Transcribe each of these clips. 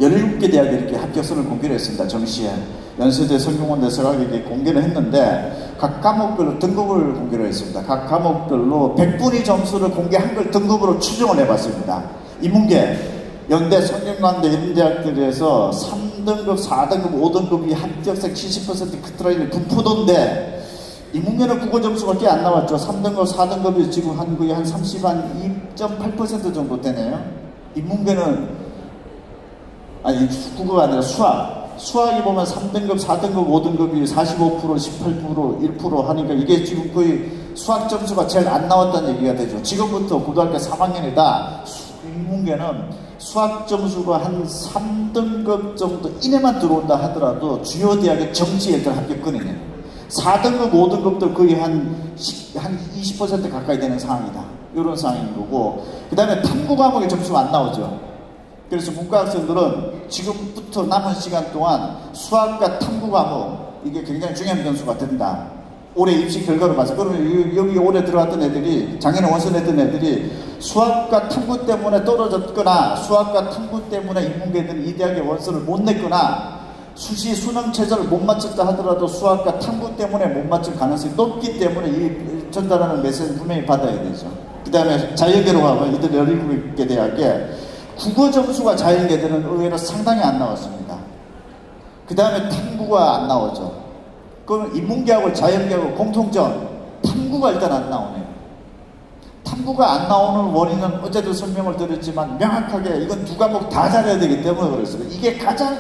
17개 대학이 이렇게 합격서를 공개를 했습니다. 정시에. 연세대, 성균관대, 서강대에 공개를 했는데 각 과목별로 등급을 공개를 했습니다. 각 과목별로 100분위 점수를 공개한 걸 등급으로 추정을 해봤습니다. 인문계, 연대, 성균관대 이런 대학들에서 3등급, 4등급, 5등급이 합격생 70% 커트라인이 분포도인데 인문계는 국어 점수가 꽤 안 나왔죠. 3등급, 4등급이 지금 거의 한 2.8% 정도 되네요. 인문계는 아니 국어가 아니라 수학이 보면 3등급, 4등급, 5등급이 45%, 18%, 1% 하니까 이게 지금 거의 수학 점수가 제일 안 나왔다는 얘기가 되죠. 지금부터 고등학교 3학년이다. 인문계는 수학 점수가 한 3등급 정도 이내만 들어온다 하더라도 주요 대학의 정시 애들 합격권이네요. 4등급, 5등급도 거의 한 20% 가까이 되는 상황이다. 이런 상황인 거고, 그 다음에 탐구 과목의 점수가 안 나오죠. 그래서 문과 학생들은 지금부터 남은 시간 동안 수학과 탐구 과목, 이게 굉장히 중요한 변수가 된다. 올해 입시 결과로 봐서. 그러면 여기 올해 들어왔던 애들이, 작년에 원서냈던 애들이 수학과 탐구 때문에 떨어졌거나 수학과 탐구 때문에 인문계들이 이 대학에 원서를 못 냈거나 수시 수능 최저를 못 맞췄다 하더라도 수학과 탐구 때문에 못 맞출 가능성이 높기 때문에 이 전달하는 메시지는 분명히 받아야 되죠. 그 다음에 자연계로 가면 이들 17개 대학에 국어 점수가 자연계들은 의외로 상당히 안 나왔습니다. 그 다음에 탐구가 안 나오죠. 그러면 인문계하고 자연계하고 공통점, 탐구가 일단 안 나오네요. 탐구가 안 나오는 원인은 어제도 설명을 드렸지만 명확하게 이건 두 과목 다 잘해야 되기 때문에 그랬어요. 이게 가장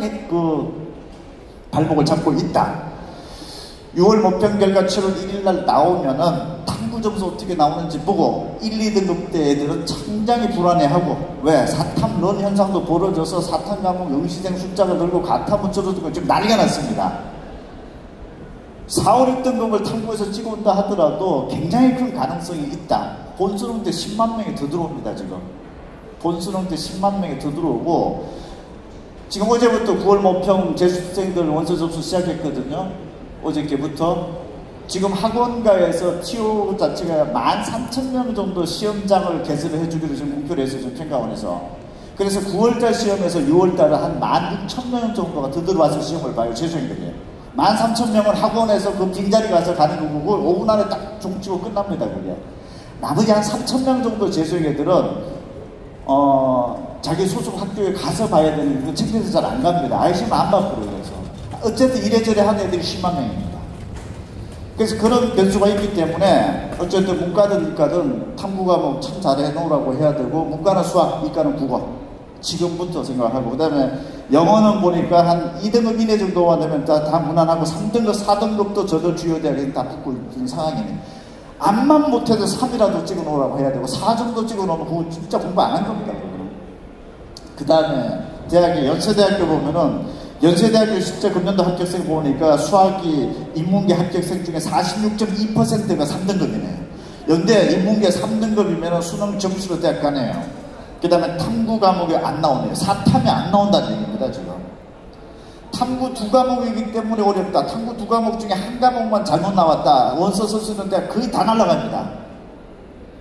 발목을 잡고 있다. 6월 모평 결과 7월 1일 날 나오면은 탐구 점수 어떻게 나오는지 보고 1, 2등급 대 애들은 굉장히 불안해하고, 왜? 사탐런 현상도 벌어져서 사탐 과목 응시생 숫자가 늘고 가탐은 줄어들고 지금 난리가 났습니다. 4, 5, 6등급을 탐구해서 찍어온다 하더라도 굉장히 큰 가능성이 있다. 본수능 때 10만 명이 더 들어옵니다. 지금 본수능 때 10만 명이 더 들어오고, 지금 어제부터 9월 모평 재수생들 원서 접수 시작했거든요. 어저께부터. 지금 학원가에서 TO 자체가 13,000명 정도 시험장을 개설을 해주기로 지금 목표를 했어요. 지금 평가원에서. 그래서 9월달 시험에서 6월달에 한 16,000명 정도가 더 들어와서 시험을 봐요. 재수생들이. 13,000명은 학원에서 그 빈자리 가서 가는 거고 5분 안에 딱 종치고 끝납니다. 그게. 나머지 한 3,000명 정도 재수생애들은 자기 소속 학교에 가서 봐야 되는 그 창피해서 잘 안 갑니다. 아예 시험 안 봐버려요. 그래서 어쨌든 이래저래 하는 애들이 10만 명입니다. 그래서 그런 변수가 있기 때문에 어쨌든 문과든 이과든 탐구 과목 참 잘해 놓으라고 해야 되고, 문과는 수학, 이과는 국어 지금부터 생각하고, 그 다음에 영어는 보니까 한 2등급 이내 정도가 되면 다 무난하고 3등급, 4등급도 저들 주요 대학에 다 붙고 있는 상황이네. 암만 못해도 3이라도 찍어 놓으라고 해야 되고 4 정도 찍어 놓으면 그거 진짜 공부 안 한 겁니다. 그 다음에 대학에 연세대학교 보면은 연세대학교 실제 금년도 합격생 보니까 수학이 인문계 합격생 중에 46.2%가 3등급이네요. 연대 인문계 3등급이면 수능 점수로 대학 가네요. 그 다음에 탐구 과목이 안 나오네요. 사탐이 안 나온다는 얘기입니다. 지금 탐구 2과목이기 때문에 어렵다. 탐구 2과목 중에 한 과목만 잘못 나왔다. 원서 써쓰는 대학 거의 다 날아갑니다.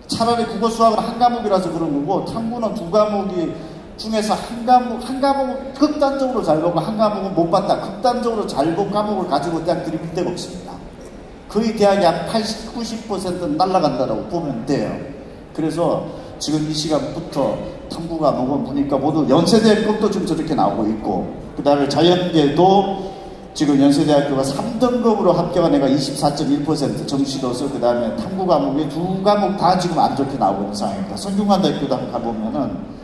차라리 국어 수학은 한 과목이라서 그런 거고, 탐구는 2과목이 중에서 한 과목은 극단적으로 잘 보고 한 과목은 못 봤다. 극단적으로 잘 본 과목을 가지고 대학들이 볼 데가 없습니다. 거의 대학이 한 80, 90%는 날아간다고 보면 돼요. 그래서 지금 이 시간부터 탐구 과목은 보니까 모두 연세대학급도 좀 저렇게 나오고 있고, 그 다음에 자연계도 지금 연세대학교가 3등급으로 합격한 애가 24.1% 정시로서, 그 다음에 탐구 과목이 2과목 다 지금 안 좋게 나오고 있는 상황입니다. 성균관대학교도 한번 가보면은,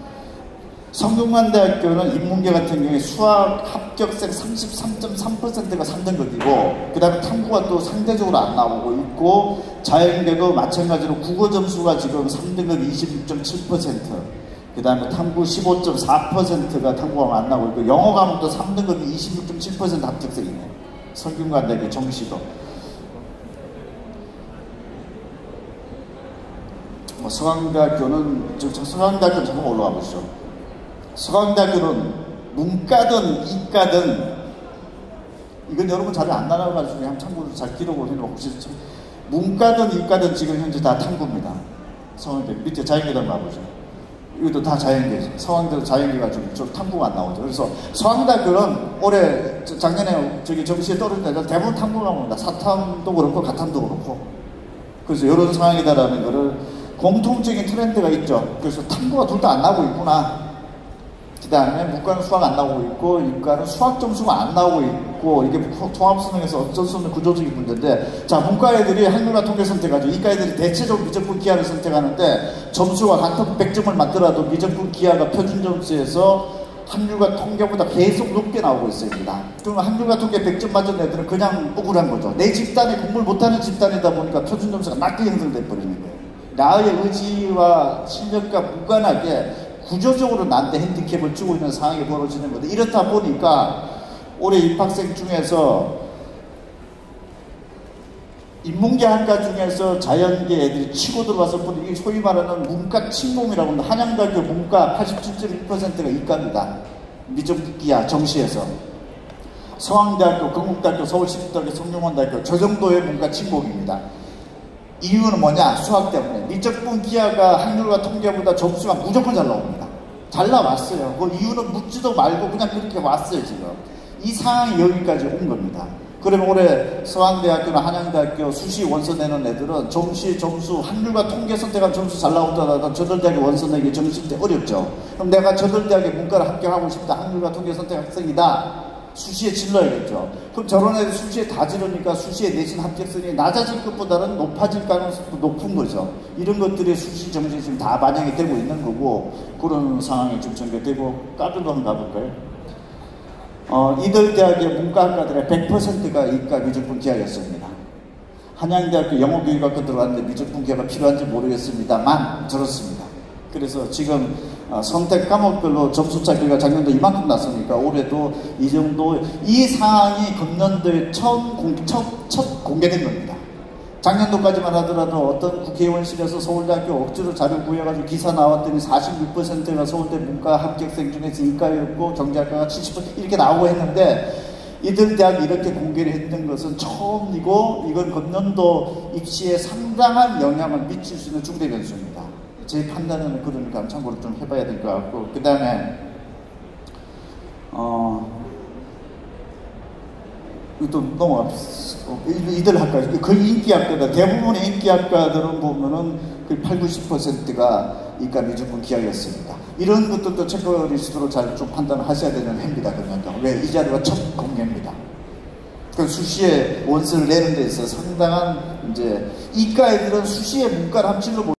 성균관대학교는 인문계 같은 경우에 수학 합격생 33.3%가 3등급이고, 그 다음에 탐구가 또 상대적으로 안 나오고 있고, 자연계도 마찬가지로 국어 점수가 지금 3등급 26.7%, 그 다음에 탐구 15.4%가 탐구가 안 나오고 있고, 영어 과목도 3등급이 26.7% 합격생이네요. 성균관대학교 정시도. 서강대학교는, 서강대학교는 잠깐 올라가 보시죠. 서강대학교는 문과든 이과든, 이건 여러분 자료 안 나눠가지고 한번 참고로 잘 기록을 해놓으시죠. 문과든 이과든 지금 현재 다 탐구입니다. 서강대 밑에 자연계단 가보죠. 이것도 다 자연계죠. 서강대도 자연계가 좀 탐구가 안 나오죠. 그래서 서강대학교는 올해, 작년에 점수에 떨어진 데들 대부분 탐구가 나옵니다. 사탐도 그렇고 가탐도 그렇고. 그래서 이런 상황이다라는 거를 공통적인 트렌드가 있죠. 그래서 탐구가 둘 다 안 나오고 있구나. 그 다음에 문과는 수학 안 나오고 있고, 이과는 수학 점수가 안 나오고 있고, 이게 통합수능에서 어쩔 수 없는 구조적인 문제인데, 자, 문과 애들이 확률과 통계 선택하죠. 이과 애들이 대체적으로 미적분 기하를 선택하는데, 점수가 같은 100점을 맞더라도 미적분 기하가 표준 점수에서 확률과 통계보다 계속 높게 나오고 있습니다. 그러면 확률과 통계 100점 맞은 애들은 그냥 억울한 거죠. 내 집단이 공부를 못하는 집단이다 보니까 표준 점수가 낮게 형성돼 버리는 거예요. 나의 의지와 실력과 무관하게 구조적으로 나한테 핸디캡을 주고 있는 상황이 벌어지는 건데, 이렇다 보니까 올해 입학생 중에서 인문계 학과 중에서 자연계 애들이 치고 들어와서 보니 소위 말하는 문과 친mom이라고 합니다. 한양대학교 문과 87.1%가 이과입니다. 미적기하 정시에서. 서강대학교, 건국대학교, 서울시립대학교, 성균관대학교 저 정도의 문과 친mom입니다. 이유는 뭐냐? 수학 때문에. 미적분 기하가 확률과 통계보다 점수가 무조건 잘 나옵니다. 잘 나왔어요. 그 이유는 묻지도 말고 그냥 그렇게 왔어요, 지금. 이 상황이 여기까지 온 겁니다. 그러면 올해 서강대학교나 한양대학교 수시 원서 내는 애들은 정시 점수, 확률과 통계 선택한 점수 잘 나오더라도 저들대학에 원서 내기 정시 때 어렵죠. 그럼 내가 저들대학에 문과를 합격하고 싶다. 확률과 통계 선택 학생이다. 수시에 질러야겠죠. 그럼 저런 애들 수시에 다 지르니까 수시에 내신 합격선이 낮아질 것보다는 높아질 가능성도 높은 거죠. 이런 것들이 수시 정시에 지금 다 반영이 되고 있는 거고, 그런 상황이 지금 전개되고, 까주도 한번 가볼까요? 이들 대학의 문과학과들의 100%가 이과 미적분 기하였습니다. 한양대학교 영어교육학과 들어갔는데 미적분 기하가 필요한지 모르겠습니다만 저렇습니다. 그래서 지금 선택 과목별로 점수 차이가 작년도 이만큼 났으니까 올해도 이 정도, 이 상황이 금년도에 첫 공개된 겁니다. 작년도까지만 하더라도 어떤 국회의원실에서 서울대학교 억지로 자료 구해가지고 기사 나왔더니 46%가 서울대 문과 합격생 중에서 이과였고 경제학과가 70% 이렇게 나오고 했는데, 이들 대학이 이렇게 공개를 했던 것은 처음이고, 이건 금년도 입시에 상당한 영향을 미칠 수 있는 중대 변수입니다. 제 판단은 그러니까 참고로 좀 해봐야 될 것 같고, 그 다음에 또 넘어갑시다. 이들 학과, 거의 인기학과다. 대부분의 인기학과들은 보면은 거의 80~90%가 이과 미적분 기하였습니다. 이런 것들도 체크리스트로 잘 좀 판단을 하셔야 되는 해입니다. 금년도. 왜? 이 자료가 첫 공개입니다. 그 수시에 원서를 내는 데 있어서 상당한 이제, 이과 애들은 수시에 문과를 합칠로